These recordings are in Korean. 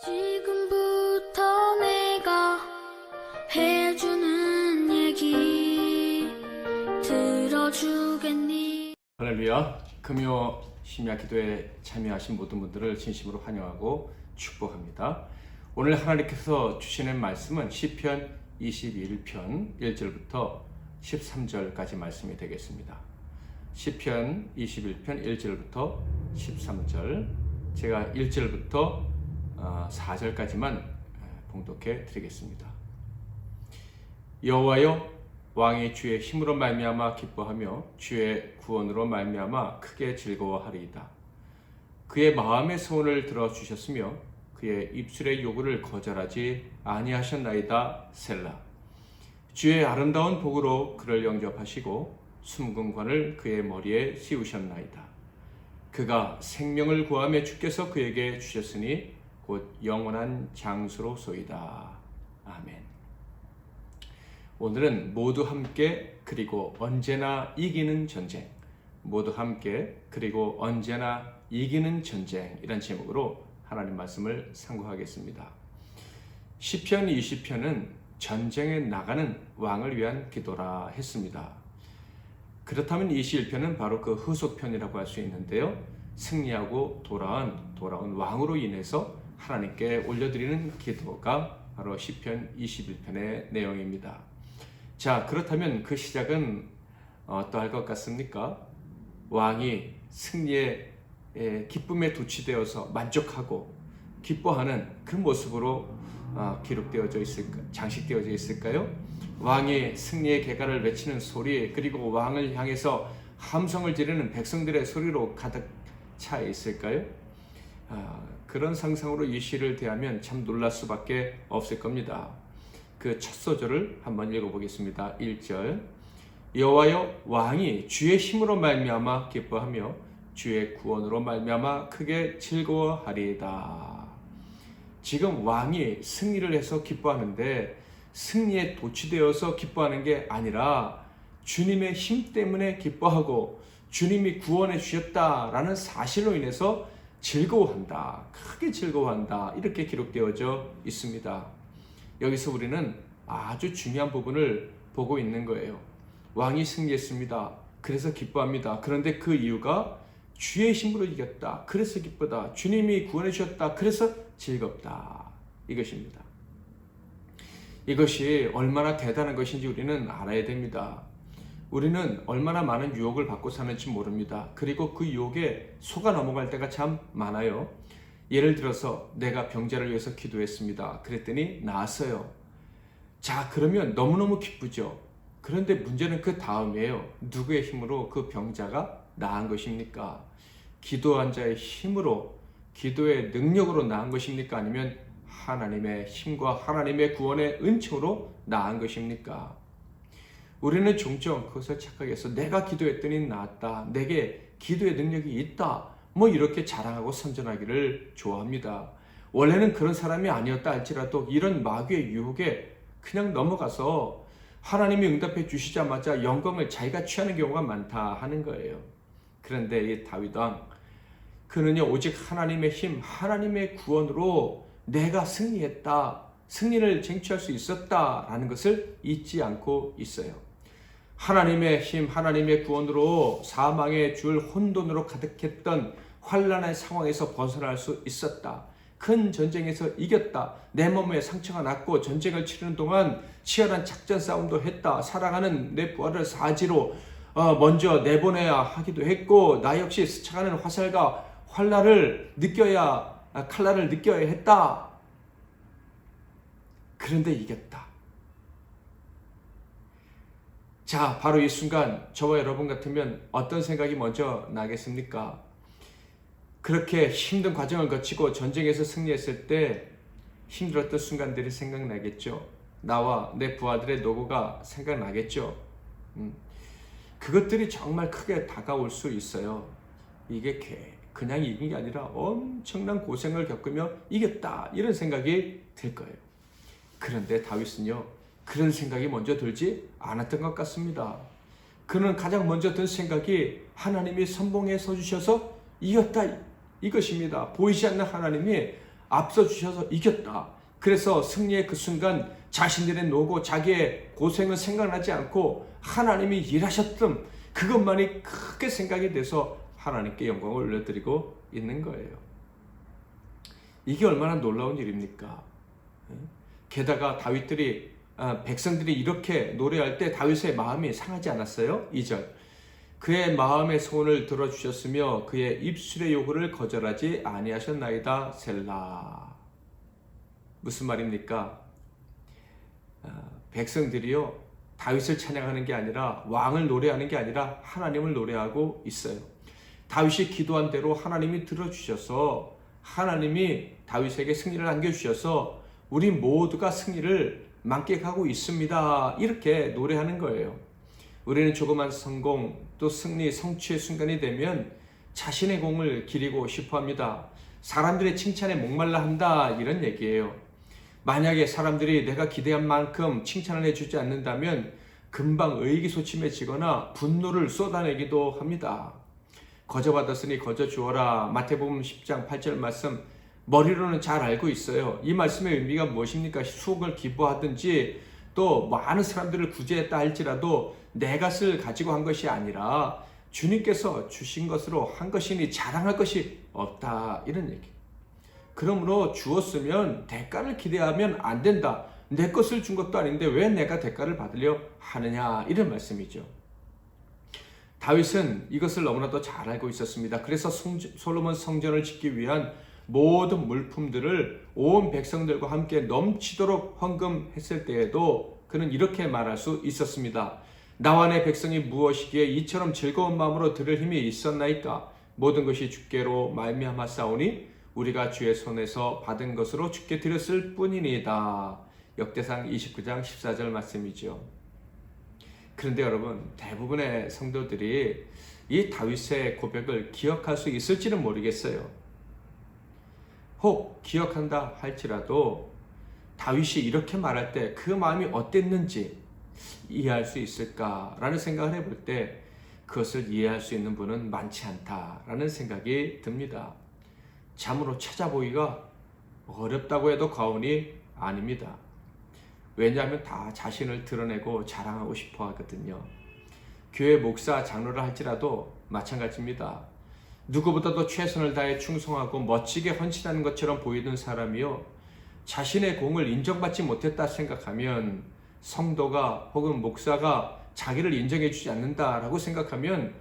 지금부터 내가 해주는 얘기 들어주겠니? 할렐루야. 금요 심야 기도에 참여하신 모든 분들을 진심으로 환영하고 축복합니다. 오늘 하나님께서 주시는 말씀은 시편 21편 1절부터 13절까지 말씀이 되겠습니다. 시편 21편 1절부터 13절, 제가 1절부터 4절까지만 봉독해 드리겠습니다. 여호와여, 왕이 주의 힘으로 말미암아 기뻐하며 주의 구원으로 말미암아 크게 즐거워하리이다. 그의 마음의 소원을 들어주셨으며 그의 입술의 요구를 거절하지 아니하셨나이다. 셀라. 주의 아름다운 복으로 그를 영접하시고 숨근관을 그의 머리에 씌우셨나이다. 그가 생명을 구하며 주께서 그에게 주셨으니 곧 영원한 장수로소이다. 아멘. 오늘은 모두 함께 그리고 언제나 이기는 전쟁, 모두 함께 그리고 언제나 이기는 전쟁, 이란 제목으로 하나님 말씀을 상고하겠습니다. 시편 20편은 전쟁에 나가는 왕을 위한 기도라 했습니다. 그렇다면 21편은 바로 그 후속편이라고 할 수 있는데요. 승리하고 돌아온 왕으로 인해서 하나님께 올려드리는 기도가 바로 시편 21편의 내용입니다. 자, 그렇다면 그 시작은 어떠할 것 같습니까? 왕이 승리의 기쁨에 도취되어서 만족하고 기뻐하는 그 모습으로 기록되어져 있을까, 장식되어져 있을까요? 왕이 승리의 계가를 외치는 소리, 그리고 왕을 향해서 함성을 지르는 백성들의 소리로 가득 차 있을까요? 그런 상상으로 이 시를 대하면 참 놀랄 수밖에 없을 겁니다. 그 첫 소절을 한번 읽어보겠습니다. 1절. 여호와여, 왕이 주의 힘으로 말미암아 기뻐하며 주의 구원으로 말미암아 크게 즐거워하리이다. 지금 왕이 승리를 해서 기뻐하는데 승리에 도취되어서 기뻐하는 게 아니라 주님의 힘 때문에 기뻐하고 주님이 구원해 주셨다라는 사실로 인해서 즐거워한다, 크게 즐거워한다, 이렇게 기록되어져 있습니다. 여기서 우리는 아주 중요한 부분을 보고 있는 거예요. 왕이 승리했습니다. 그래서 기뻐합니다. 그런데 그 이유가 주의 힘으로 이겼다, 그래서 기쁘다. 주님이 구원해 주셨다, 그래서 즐겁다. 이것입니다. 이것이 얼마나 대단한 것인지 우리는 알아야 됩니다. 우리는 얼마나 많은 유혹을 받고 사는지 모릅니다. 그리고 그 유혹에 속아 넘어갈 때가 참 많아요. 예를 들어서 내가 병자를 위해서 기도했습니다. 그랬더니 나았어요. 자, 그러면 너무너무 기쁘죠. 그런데 문제는 그 다음이에요. 누구의 힘으로 그 병자가 나은 것입니까? 기도한 자의 힘으로, 기도의 능력으로 나은 것입니까? 아니면 하나님의 힘과 하나님의 구원의 은총으로 나은 것입니까? 우리는 종종 그것을 착각해서 내가 기도했더니 나았다, 내게 기도의 능력이 있다, 뭐 이렇게 자랑하고 선전하기를 좋아합니다. 원래는 그런 사람이 아니었다 할지라도 이런 마귀의 유혹에 그냥 넘어가서 하나님이 응답해 주시자마자 영광을 자기가 취하는 경우가 많다 하는 거예요. 그런데 이 다윗 왕, 그는요 오직 하나님의 힘, 하나님의 구원으로 내가 승리했다, 승리를 쟁취할 수 있었다라는 것을 잊지 않고 있어요. 하나님의 힘, 하나님의 구원으로 사망의 줄 혼돈으로 가득했던 환난의 상황에서 벗어날 수 있었다. 큰 전쟁에서 이겼다. 내 몸에 상처가 났고 전쟁을 치르는 동안 치열한 작전 싸움도 했다. 사랑하는 내 부하를 사지로 먼저 내보내야 하기도 했고 나 역시 스쳐가는 화살과 칼날을 느껴야 했다. 그런데 이겼다. 자, 바로 이 순간 저와 여러분 같으면 어떤 생각이 먼저 나겠습니까? 그렇게 힘든 과정을 거치고 전쟁에서 승리했을 때 힘들었던 순간들이 생각나겠죠. 나와 내 부하들의 노고가 생각나겠죠. 그것들이 정말 크게 다가올 수 있어요. 이게 그냥 이긴 게 아니라 엄청난 고생을 겪으며 이겼다, 이런 생각이 들 거예요. 그런데 다윗은요, 그런 생각이 먼저 들지 않았던 것 같습니다. 그는 가장 먼저 든 생각이 하나님이 선봉에 서주셔서 이겼다, 이것입니다. 보이지 않는 하나님이 앞서 주셔서 이겼다. 그래서 승리의 그 순간 자신들의 노고, 자기의 고생은 생각나지 않고 하나님이 일하셨던 그것만이 크게 생각이 돼서 하나님께 영광을 올려드리고 있는 거예요. 이게 얼마나 놀라운 일입니까? 게다가 백성들이 이렇게 노래할 때 다윗의 마음이 상하지 않았어요? 2절. 그의 마음의 소원을 들어주셨으며 그의 입술의 요구를 거절하지 아니하셨나이다. 셀라. 무슨 말입니까? 백성들이요, 다윗을 찬양하는 게 아니라, 왕을 노래하는 게 아니라 하나님을 노래하고 있어요. 다윗이 기도한 대로 하나님이 들어주셔서 하나님이 다윗에게 승리를 안겨주셔서 우리 모두가 승리를 만끽하고 있습니다. 이렇게 노래하는 거예요. 우리는 조그만 성공, 또 승리, 성취의 순간이 되면 자신의 공을 기리고 싶어 합니다. 사람들의 칭찬에 목말라 한다, 이런 얘기예요. 만약에 사람들이 내가 기대한 만큼 칭찬을 해주지 않는다면 금방 의기소침해지거나 분노를 쏟아내기도 합니다. 거저 받았으니 거저 주어라. 마태복음 10장 8절 말씀 머리로는 잘 알고 있어요. 이 말씀의 의미가 무엇입니까? 수억을 기부하든지 또 많은 사람들을 구제했다 할지라도 내 것을 가지고 한 것이 아니라 주님께서 주신 것으로 한 것이니 자랑할 것이 없다, 이런 얘기. 그러므로 주었으면 대가를 기대하면 안 된다. 내 것을 준 것도 아닌데 왜 내가 대가를 받으려 하느냐, 이런 말씀이죠. 다윗은 이것을 너무나도 잘 알고 있었습니다. 그래서 솔로몬 성전을 짓기 위한 모든 물품들을 온 백성들과 함께 넘치도록 헌금했을 때에도 그는 이렇게 말할 수 있었습니다. 나와 내 백성이 무엇이기에 이처럼 즐거운 마음으로 들을 힘이 있었나이까? 모든 것이 주께로 말미암았사오니 우리가 주의 손에서 받은 것으로 주께 드렸을 뿐이니이다. 역대상 29장 14절 말씀이죠. 그런데 여러분, 대부분의 성도들이 이 다윗의 고백을 기억할 수 있을지는 모르겠어요. 혹 기억한다 할지라도 다윗이 이렇게 말할 때 그 마음이 어땠는지 이해할 수 있을까라는 생각을 해볼 때 그것을 이해할 수 있는 분은 많지 않다라는 생각이 듭니다. 참으로 찾아보기가 어렵다고 해도 과언이 아닙니다. 왜냐하면 다 자신을 드러내고 자랑하고 싶어 하거든요. 교회 목사, 장로를 할지라도 마찬가지입니다. 누구보다도 최선을 다해 충성하고 멋지게 헌신하는 것처럼 보이던 사람이요, 자신의 공을 인정받지 못했다 생각하면, 성도가 혹은 목사가 자기를 인정해 주지 않는다라고 생각하면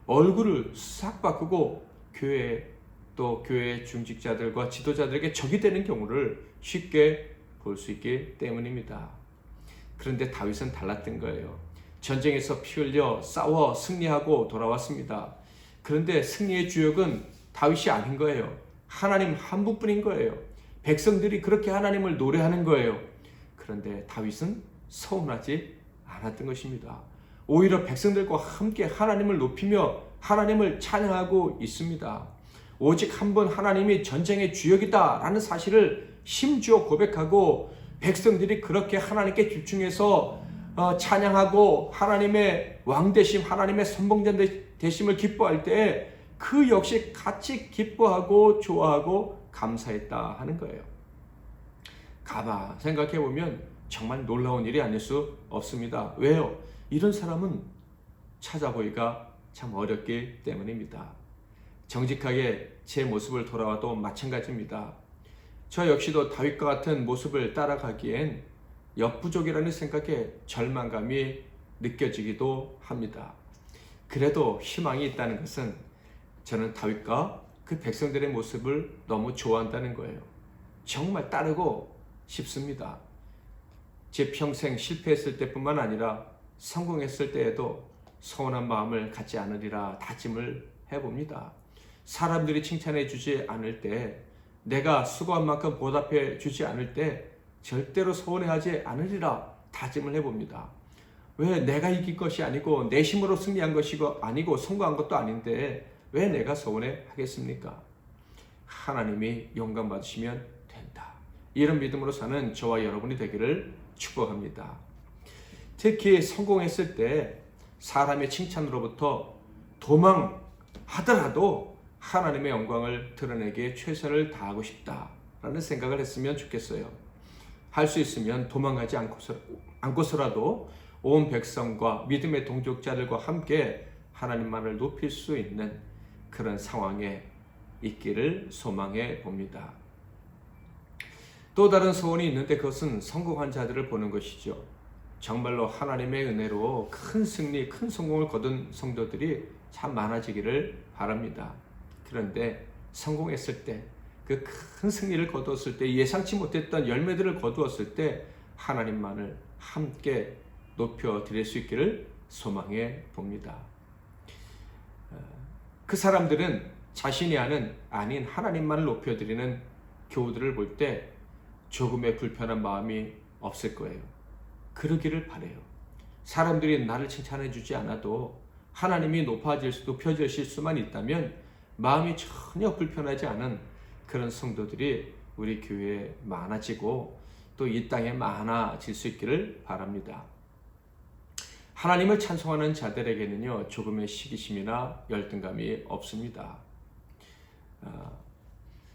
얼굴을 싹 바꾸고 또 교회 중직자들과 지도자들에게 적이 되는 경우를 쉽게 볼 수 있기 때문입니다. 그런데 다윗은 달랐던 거예요. 전쟁에서 피 흘려 싸워 승리하고 돌아왔습니다. 그런데 승리의 주역은 다윗이 아닌 거예요. 하나님 한 분뿐인 거예요. 백성들이 그렇게 하나님을 노래하는 거예요. 그런데 다윗은 서운하지 않았던 것입니다. 오히려 백성들과 함께 하나님을 높이며 하나님을 찬양하고 있습니다. 오직 한 번 하나님이 전쟁의 주역이다 라는 사실을 심지어 고백하고 백성들이 그렇게 하나님께 집중해서 찬양하고 하나님의 왕되심, 하나님의 선봉자 되심을 기뻐할 때 그 역시 같이 기뻐하고 좋아하고 감사했다 하는 거예요. 가만 생각해 보면 정말 놀라운 일이 아닐 수 없습니다. 왜요? 이런 사람은 찾아보기가 참 어렵기 때문입니다. 정직하게 제 모습을 돌아와도 마찬가지입니다. 저 역시도 다윗과 같은 모습을 따라가기엔 역부족이라는 생각에 절망감이 느껴지기도 합니다. 그래도 희망이 있다는 것은 저는 다윗과 그 백성들의 모습을 너무 좋아한다는 거예요. 정말 따르고 싶습니다. 제 평생 실패했을 때뿐만 아니라 성공했을 때에도 서운한 마음을 갖지 않으리라 다짐을 해봅니다. 사람들이 칭찬해 주지 않을 때, 내가 수고한 만큼 보답해 주지 않을 때 절대로 서운해하지 않으리라 다짐을 해봅니다. 왜 내가 이긴 것이 아니고 내 힘으로 승리한 것이 아니고 성공한 것도 아닌데 왜 내가 서운해 하겠습니까? 하나님이 영광 받으시면 된다. 이런 믿음으로 사는 저와 여러분이 되기를 축복합니다. 특히 성공했을 때 사람의 칭찬으로부터 도망하더라도 하나님의 영광을 드러내기에 최선을 다하고 싶다라는 라는 생각을 했으면 좋겠어요. 할 수 있으면 도망가지 않고서라도 온 백성과 믿음의 동족자들과 함께 하나님만을 높일 수 있는 그런 상황에 있기를 소망해 봅니다. 또 다른 소원이 있는데 그것은 성공한 자들을 보는 것이죠. 정말로 하나님의 은혜로 큰 승리, 큰 성공을 거둔 성도들이 참 많아지기를 바랍니다. 그런데 성공했을 때, 그 큰 승리를 거두었을 때, 예상치 못했던 열매들을 거두었을 때 하나님만을 함께 높여드릴 수 있기를 소망해 봅니다. 그 사람들은 자신이 아닌 하나님만을 높여드리는 교우들을 볼 때 조금의 불편한 마음이 없을 거예요. 그러기를 바라요. 사람들이 나를 칭찬해 주지 않아도 하나님이 높여지실 수만 있다면 마음이 전혀 불편하지 않은 그런 성도들이 우리 교회에 많아지고 또 이 땅에 많아질 수 있기를 바랍니다. 하나님을 찬송하는 자들에게는요, 조금의 시기심이나 열등감이 없습니다.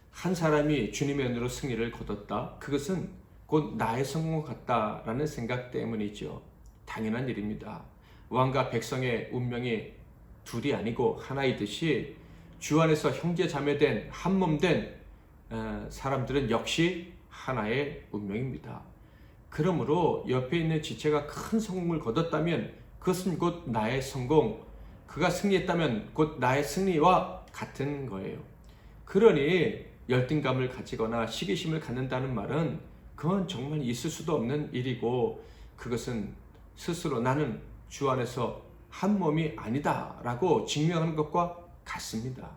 한 사람이 주님의 은혜로 승리를 거뒀다. 그것은 곧 나의 성공 같다라는 생각 때문이죠. 당연한 일입니다. 왕과 백성의 운명이 둘이 아니고 하나이듯이 주 안에서 형제 자매된 한 몸 된 사람들은 역시 하나의 운명입니다. 그러므로 옆에 있는 지체가 큰 성공을 거뒀다면 그것은 곧 나의 성공, 그가 승리했다면 곧 나의 승리와 같은 거예요. 그러니 열등감을 가지거나 시기심을 갖는다는 말은 그건 정말 있을 수도 없는 일이고, 그것은 스스로 나는 주 안에서 한 몸이 아니다 라고 증명하는 것과 같습니다.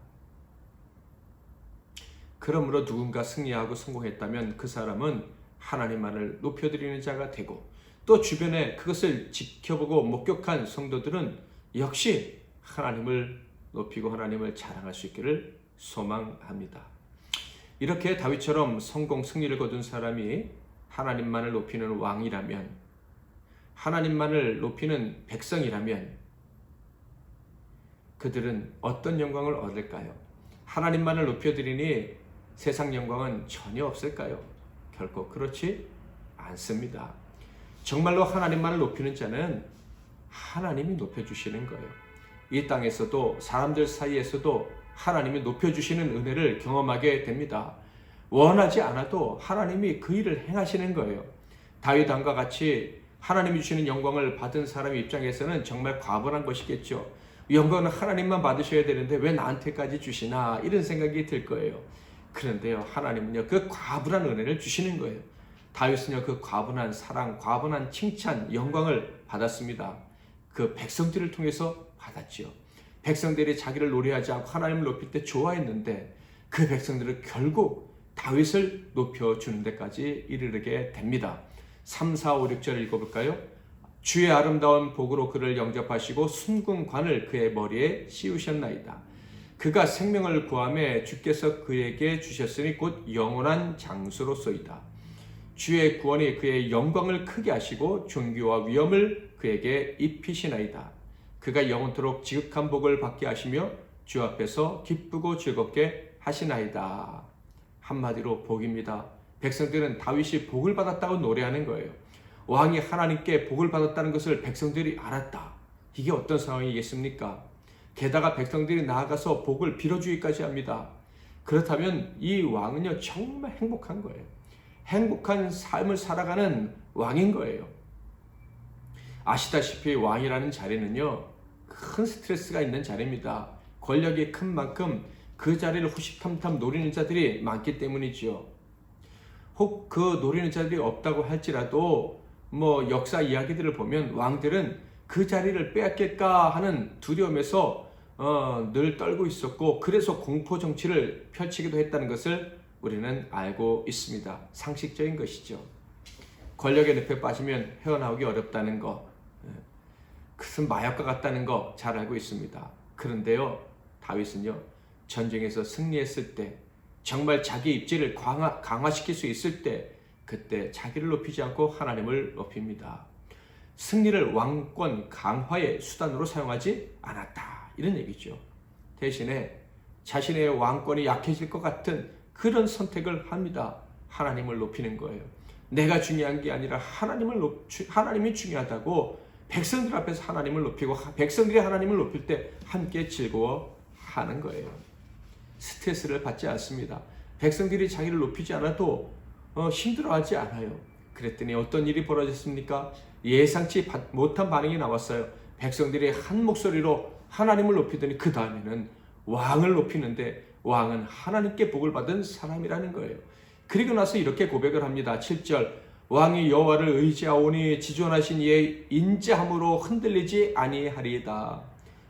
그러므로 누군가 승리하고 성공했다면 그 사람은 하나님만을 높여드리는 자가 되고, 또 주변에 그것을 지켜보고 목격한 성도들은 역시 하나님을 높이고 하나님을 자랑할 수 있기를 소망합니다. 이렇게 다윗처럼 성공 승리를 거둔 사람이 하나님만을 높이는 왕이라면, 하나님만을 높이는 백성이라면 그들은 어떤 영광을 얻을까요? 하나님만을 높여드리니 세상 영광은 전혀 없을까요? 결코 그렇지 않습니다. 정말로 하나님만을 높이는 자는 하나님이 높여주시는 거예요. 이 땅에서도 사람들 사이에서도 하나님이 높여주시는 은혜를 경험하게 됩니다. 원하지 않아도 하나님이 그 일을 행하시는 거예요. 다윗 왕과 같이 하나님이 주시는 영광을 받은 사람의 입장에서는 정말 과분한 것이겠죠. 영광은 하나님만 받으셔야 되는데 왜 나한테까지 주시나, 이런 생각이 들 거예요. 그런데요, 하나님은요 그 과분한 은혜를 주시는 거예요. 다윗은요 그 과분한 사랑, 과분한 칭찬, 영광을 받았습니다. 그 백성들을 통해서 받았지요. 백성들이 자기를 노래하지 않고 하나님을 높일 때 좋아했는데 그 백성들은 결국 다윗을 높여주는 데까지 이르게 됩니다. 3, 4, 5, 6절 읽어볼까요? 주의 아름다운 복으로 그를 영접하시고 순금관을 그의 머리에 씌우셨나이다. 그가 생명을 구하매 주께서 그에게 주셨으니 곧 영원한 장수로소이다. 주의 구원이 그의 영광을 크게 하시고 존귀와 위엄을 그에게 입히시나이다. 그가 영원토록 지극한 복을 받게 하시며 주 앞에서 기쁘고 즐겁게 하시나이다. 한마디로 복입니다. 백성들은 다윗이 복을 받았다고 노래하는 거예요. 왕이 하나님께 복을 받았다는 것을 백성들이 알았다. 이게 어떤 상황이겠습니까? 게다가 백성들이 나아가서 복을 빌어주기까지 합니다. 그렇다면 이 왕은요 정말 행복한 거예요. 행복한 삶을 살아가는 왕인 거예요. 아시다시피 왕이라는 자리는요 큰 스트레스가 있는 자리입니다. 권력이 큰 만큼 그 자리를 호시탐탐 노리는 자들이 많기 때문이죠. 혹 그 노리는 자들이 없다고 할지라도 역사 이야기들을 보면 왕들은 그 자리를 빼앗길까 하는 두려움에서 늘 떨고 있었고, 그래서 공포 정치를 펼치기도 했다는 것을 우리는 알고 있습니다. 상식적인 것이죠. 권력의 늪에 빠지면 헤어나오기 어렵다는 거, 그것은 마약과 같다는 거 잘 알고 있습니다. 그런데요, 다윗은요 전쟁에서 승리했을 때, 정말 자기 입지를 강화시킬 수 있을 때, 그때 자기를 높이지 않고 하나님을 높입니다. 승리를 왕권 강화의 수단으로 사용하지 않았다, 이런 얘기죠. 대신에 자신의 왕권이 약해질 것 같은 그런 선택을 합니다. 하나님을 높이는 거예요. 내가 중요한 게 아니라 하나님이 중요하다고 백성들 앞에서 하나님을 높이고 백성들이 하나님을 높일 때 함께 즐거워하는 거예요. 스트레스를 받지 않습니다. 백성들이 자기를 높이지 않아도 힘들어하지 않아요. 그랬더니 어떤 일이 벌어졌습니까? 예상치 못한 반응이 나왔어요. 백성들이 한 목소리로 하나님을 높이더니 그 다음에는 왕을 높이는데 왕은 하나님께 복을 받은 사람이라는 거예요. 그리고 나서 이렇게 고백을 합니다. 7절 왕이 여호와를 의지하오니 지존하신 이의 인자함으로 흔들리지 아니하리이다.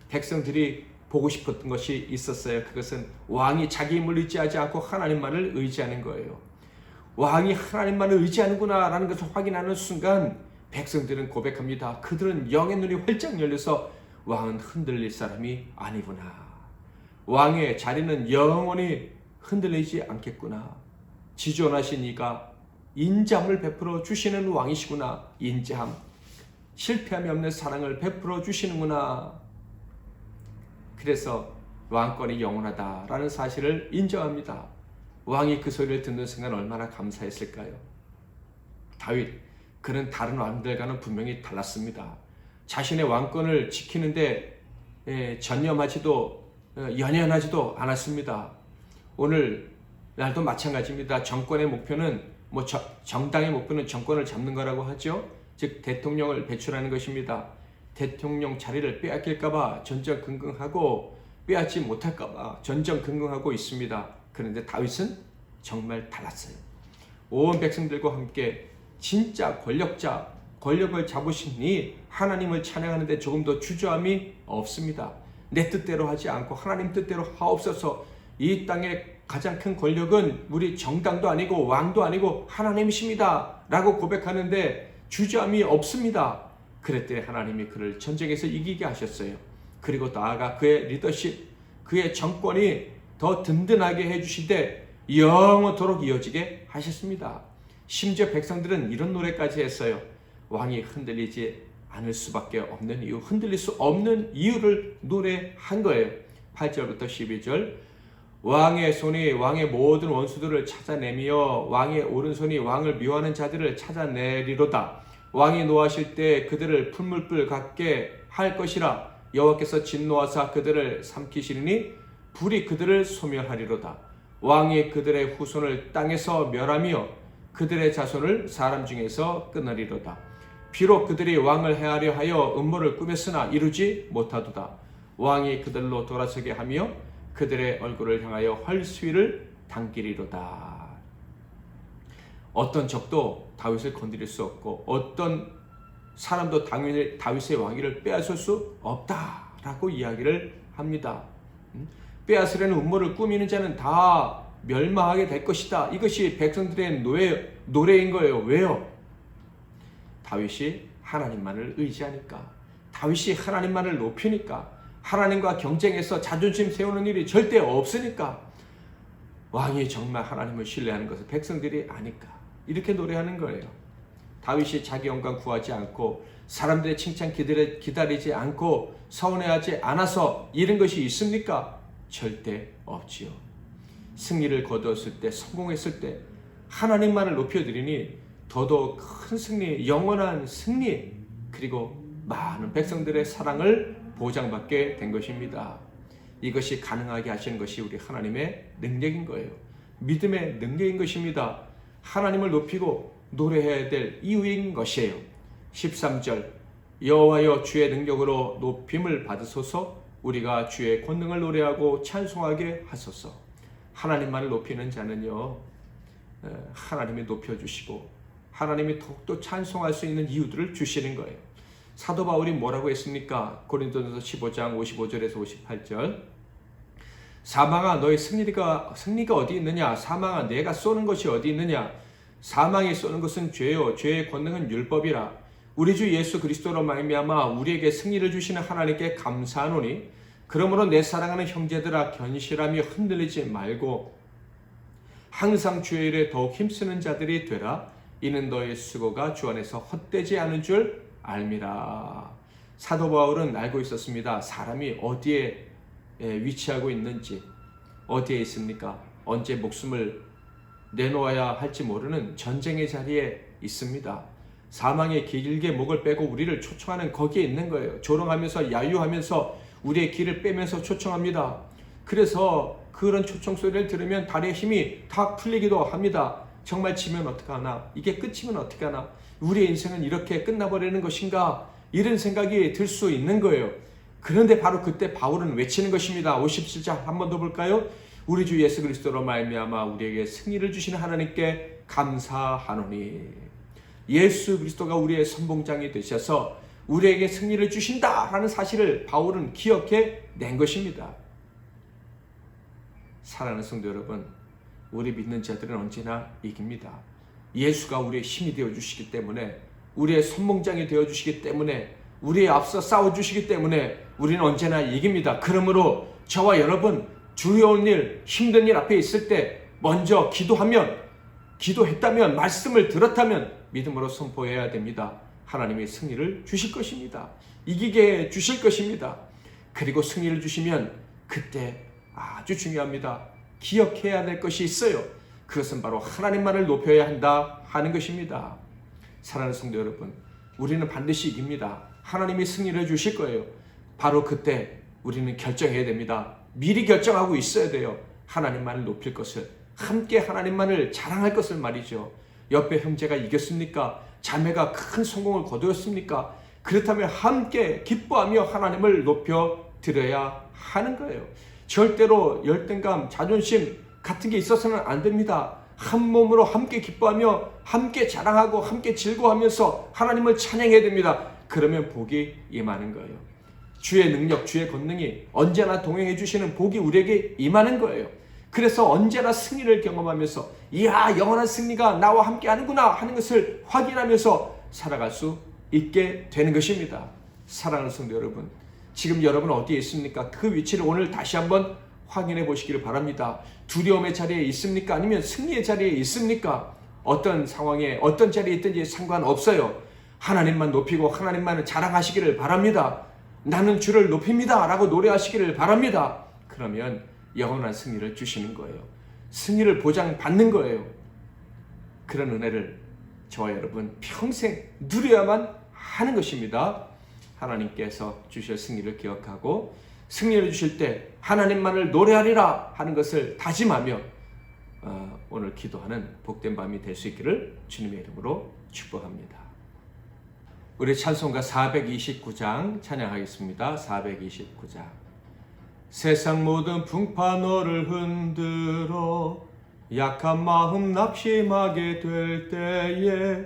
백성들이 보고 싶었던 것이 있었어요. 그것은 왕이 자기 힘을 의지하지 않고 하나님만을 의지하는 거예요. 왕이 하나님만을 의지하는구나 라는 것을 확인하는 순간 백성들은 고백합니다. 그들은 영의 눈이 활짝 열려서 왕은 흔들릴 사람이 아니구나. 왕의 자리는 영원히 흔들리지 않겠구나. 지존하신 이가 인자함을 베풀어 주시는 왕이시구나. 인자함, 실패함이 없는 사랑을 베풀어 주시는구나. 그래서 왕권이 영원하다라는 사실을 인정합니다. 왕이 그 소리를 듣는 순간 얼마나 감사했을까요? 다윗, 그는 다른 왕들과는 분명히 달랐습니다. 자신의 왕권을 지키는데 연연하지도 않았습니다. 오늘 날도 마찬가지입니다. 정권의 목표는 정당의 목표는 정권을 잡는 거라고 하죠. 즉 대통령을 배출하는 것입니다. 대통령 자리를 빼앗길까봐 전전긍긍하고 빼앗지 못할까봐 전전긍긍하고 있습니다. 그런데 다윗은 정말 달랐어요. 온 백성들과 함께 진짜 권력을 잡으시니 하나님을 찬양하는데 조금도 주저함이 없습니다. 내 뜻대로 하지 않고 하나님 뜻대로 하옵소서. 이 땅의 가장 큰 권력은 우리 정당도 아니고 왕도 아니고 하나님이십니다 라고 고백하는데 주저함이 없습니다. 그랬더니 하나님이 그를 전쟁에서 이기게 하셨어요. 그리고 나아가 그의 리더십, 그의 정권이 더 든든하게 해주시되 영원토록 이어지게 하셨습니다. 심지어 백성들은 이런 노래까지 했어요. 왕이 흔들리지 않을 수밖에 없는 이유, 흔들릴 수 없는 이유를 노래한 거예요. 8절부터 12절 왕의 손이 왕의 모든 원수들을 찾아내며 왕의 오른손이 왕을 미워하는 자들을 찾아내리로다. 왕이 노하실 때 그들을 풀물불 같게 할 것이라. 여호와께서 진노하사 그들을 삼키시리니 불이 그들을 소멸하리로다. 왕이 그들의 후손을 땅에서 멸하며 그들의 자손을 사람 중에서 끊으리로다. 비록 그들이 왕을 해하려 하여 음모를 꾸몄으나 이루지 못하도다. 왕이 그들로 돌아서게 하며 그들의 얼굴을 향하여 활수위를 당기리로다. 어떤 적도 다윗을 건드릴 수 없고 어떤 사람도 당연히 다윗의 왕위를 빼앗을 수 없다라고 이야기를 합니다. 빼앗으려는 음모를 꾸미는 자는 다 멸망하게 될 것이다. 이것이 백성들의 노래인 거예요. 왜요? 다윗이 하나님만을 의지하니까, 다윗이 하나님만을 높이니까, 하나님과 경쟁해서 자존심 세우는 일이 절대 없으니까, 왕이 정말 하나님을 신뢰하는 것을 백성들이 아니까 이렇게 노래하는 거예요. 다윗이 자기 영광 구하지 않고 사람들의 칭찬 기다리지 않고 서운해하지 않아서 이런 것이 있습니까? 절대 없지요. 승리를 거두었을 때, 성공했을 때 하나님만을 높여드리니 더더욱 큰 승리, 영원한 승리, 그리고 많은 백성들의 사랑을 보장받게 된 것입니다. 이것이 가능하게 하시는 것이 우리 하나님의 능력인 거예요. 믿음의 능력인 것입니다. 하나님을 높이고 노래해야 될 이유인 것이에요. 13절 여호와여 주의 능력으로 높임을 받으소서. 우리가 주의 권능을 노래하고 찬송하게 하소서. 하나님만을 높이는 자는요, 하나님이 높여주시고 하나님이 더욱더 찬송할 수 있는 이유들을 주시는 거예요. 사도 바울이 뭐라고 했습니까? 고린도전서 15장 55절에서 58절 사망아 너의 승리가 어디 있느냐? 사망아 내가 쏘는 것이 어디 있느냐? 사망이 쏘는 것은 죄요 죄의 권능은 율법이라. 우리 주 예수 그리스도로 말미암아 우리에게 승리를 주시는 하나님께 감사하노니 그러므로 내 사랑하는 형제들아 견실하며 흔들리지 말고 항상 주의 일에 더욱 힘쓰는 자들이 되라. 이는 너의 수고가 주 안에서 헛되지 않은 줄 알미라. 사도 바울은 알고 있었습니다. 사람이 어디에 위치하고 있는지, 어디에 있습니까? 언제 목숨을 내놓아야 할지 모르는 전쟁의 자리에 있습니다. 사망의 길게 목을 빼고 우리를 초청하는 거기에 있는 거예요. 조롱하면서 야유하면서 우리의 길을 빼면서 초청합니다. 그래서 그런 초청 소리를 들으면 다리의 힘이 다 풀리기도 합니다. 정말 지면 어떡하나? 이게 끝이면 어떡하나? 우리의 인생은 이렇게 끝나버리는 것인가? 이런 생각이 들 수 있는 거예요. 그런데 바로 그때 바울은 외치는 것입니다. 57절 한 번 더 볼까요? 우리 주 예수 그리스도로 말미암아 우리에게 승리를 주시는 하나님께 감사하노니. 예수 그리스도가 우리의 선봉장이 되셔서 우리에게 승리를 주신다라는 사실을 바울은 기억해 낸 것입니다. 사랑하는 성도 여러분, 우리 믿는 자들은 언제나 이깁니다. 예수가 우리의 힘이 되어주시기 때문에, 우리의 선봉장이 되어주시기 때문에, 우리의 앞서 싸워주시기 때문에 우리는 언제나 이깁니다. 그러므로 저와 여러분, 두려운 일, 힘든 일 앞에 있을 때 먼저 기도했다면, 말씀을 들었다면 믿음으로 선포해야 됩니다. 하나님이 승리를 주실 것입니다. 이기게 주실 것입니다. 그리고 승리를 주시면 그때 아주 중요합니다. 기억해야 될 것이 있어요. 그것은 바로 하나님만을 높여야 한다 하는 것입니다. 사랑하는 성도 여러분, 우리는 반드시 이깁니다. 하나님이 승리를 주실 거예요. 바로 그때 우리는 결정해야 됩니다. 미리 결정하고 있어야 돼요. 하나님만을 높일 것을, 함께 하나님만을 자랑할 것을 말이죠. 옆에 형제가 이겼습니까? 자매가 큰 성공을 거두었습니까? 그렇다면 함께 기뻐하며 하나님을 높여 드려야 하는 거예요. 절대로 열등감, 자존심 같은 게 있어서는 안 됩니다. 한 몸으로 함께 기뻐하며 함께 자랑하고 함께 즐거워하면서 하나님을 찬양해야 됩니다. 그러면 복이 임하는 거예요. 주의 능력, 주의 권능이 언제나 동행해 주시는 복이 우리에게 임하는 거예요. 그래서 언제나 승리를 경험하면서 이야, 영원한 승리가 나와 함께 하는구나 하는 것을 확인하면서 살아갈 수 있게 되는 것입니다. 사랑하는 성도 여러분, 지금 여러분 어디에 있습니까? 그 위치를 오늘 다시 한번 확인해 보시기를 바랍니다. 두려움의 자리에 있습니까? 아니면 승리의 자리에 있습니까? 어떤 상황에 어떤 자리에 있든지 상관없어요. 하나님만 높이고 하나님만을 자랑하시기를 바랍니다. 나는 주를 높입니다 라고 노래하시기를 바랍니다. 그러면 영원한 승리를 주시는 거예요. 승리를 보장받는 거예요. 그런 은혜를 저와 여러분 평생 누려야만 하는 것입니다. 하나님께서 주실 승리를 기억하고 승리를 주실 때 하나님만을 노래하리라 하는 것을 다짐하며 오늘 기도하는 복된 밤이 될 수 있기를 주님의 이름으로 축복합니다. 우리 찬송가 429장 찬양하겠습니다. 429장. 세상 모든 풍파 너를 흔들어 약한 마음 낙심하게 될 때에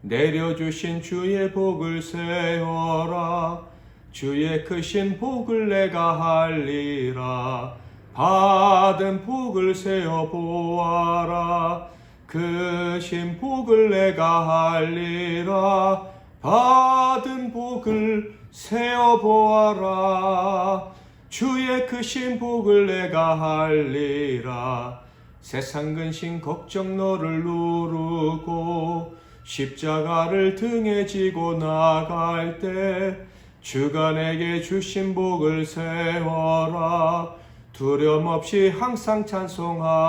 내려주신 주의 복을 세워라. 주의 크신 복을 내가 할리라. 받은 복을 세어 보아라. 크신 복을 내가 할리라. 받은 복을 세어 보아라. 주의 크신 복을 내가 할리라. 세상 근심 걱정 너를 누르고 십자가를 등에 지고 나갈 때 주가 내게 주신 복을 세워라. 두려움 없이 항상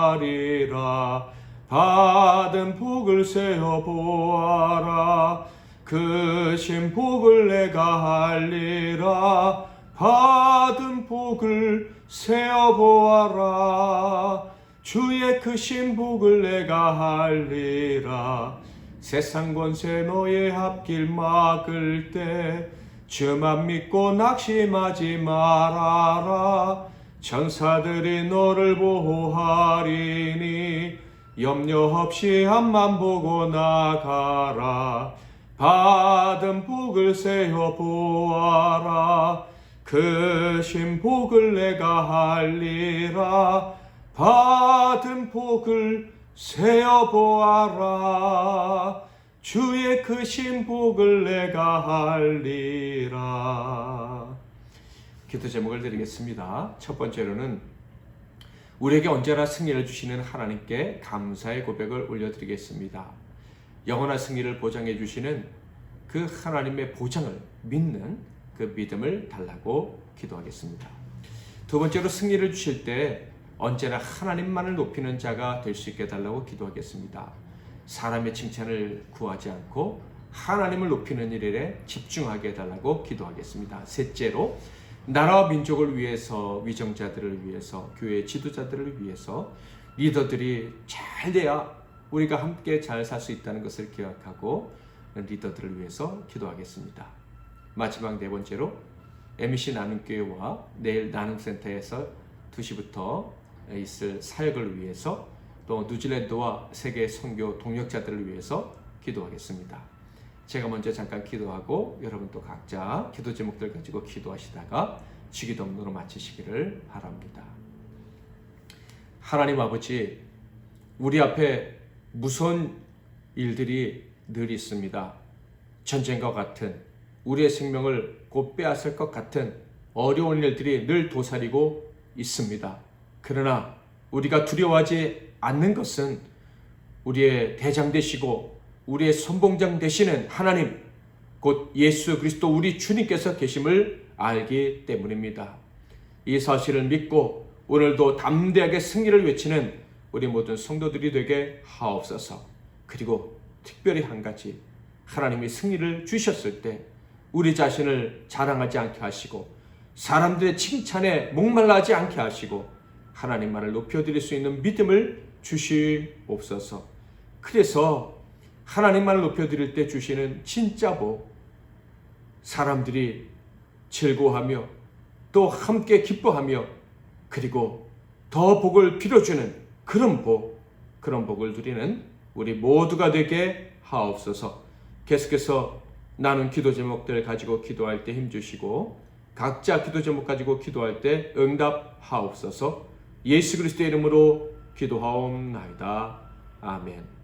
찬송하리라. 받은 복을 세어 보아라. 크신 복을 내가 할리라. 받은 복을 세어 보아라. 주의 크신 복을 내가 할리라. 세상 권세 너의 앞길 막을 때 주만 믿고 낙심하지 말아라. 천사들이 너를 보호하리니 염려 없이 앞만 보고 나가라. 받은 복을 세어 보아라. 크신 복을 내가 할리라. 받은 복을 세어 보아라. 주의 크신 복을 내가 할리라. 기도 제목을 드리겠습니다. 첫 번째로는 우리에게 언제나 승리를 주시는 하나님께 감사의 고백을 올려드리겠습니다. 영원한 승리를 보장해 주시는 그 하나님의 보장을 믿는 그 믿음을 달라고 기도하겠습니다. 두 번째로 승리를 주실 때 언제나 하나님만을 높이는 자가 될 수 있게 해달라고 기도하겠습니다. 사람의 칭찬을 구하지 않고 하나님을 높이는 일에 집중하게 해달라고 기도하겠습니다. 셋째로, 나라와 민족을 위해서, 위정자들을 위해서, 교회 지도자들을 위해서 리더들이 잘 돼야 우리가 함께 잘 살 수 있다는 것을 기억하고 리더들을 위해서 기도하겠습니다. 마지막 네 번째로, MEC 나눔교회와 내일 나눔센터에서 2시부터 있을 사역을 위해서, 또 뉴질랜드와 세계 선교 동역자들을 위해서 기도하겠습니다. 제가 먼저 잠깐 기도하고 여러분도 각자 기도 제목들 가지고 기도하시다가 주기도문으로 마치시기를 바랍니다. 하나님 아버지, 우리 앞에 무서운 일들이 늘 있습니다. 전쟁과 같은, 우리의 생명을 곧 빼앗을 것 같은 어려운 일들이 늘 도사리고 있습니다. 그러나 우리가 두려워하지 않는 것은 우리의 대장 되시고 우리의 선봉장 되시는 하나님, 곧 예수 그리스도 우리 주님께서 계심을 알기 때문입니다. 이 사실을 믿고 오늘도 담대하게 승리를 외치는 우리 모든 성도들이 되게 하옵소서. 그리고 특별히 한 가지, 하나님이 승리를 주셨을 때 우리 자신을 자랑하지 않게 하시고 사람들의 칭찬에 목말라하지 않게 하시고 하나님만을 높여드릴 수 있는 믿음을 주시옵소서. 그래서 하나님만을 높여드릴 때 주시는 진짜 복, 사람들이 즐거워하며 또 함께 기뻐하며 그리고 더 복을 빌어주는 그런 복을 누리는 우리 모두가 되게 하옵소서. 계속해서 나눈 기도 제목들 가지고 기도할 때 힘주시고 각자 기도 제목 가지고 기도할 때 응답하옵소서. 예수 그리스도의 이름으로 기도하옵나이다. 아멘.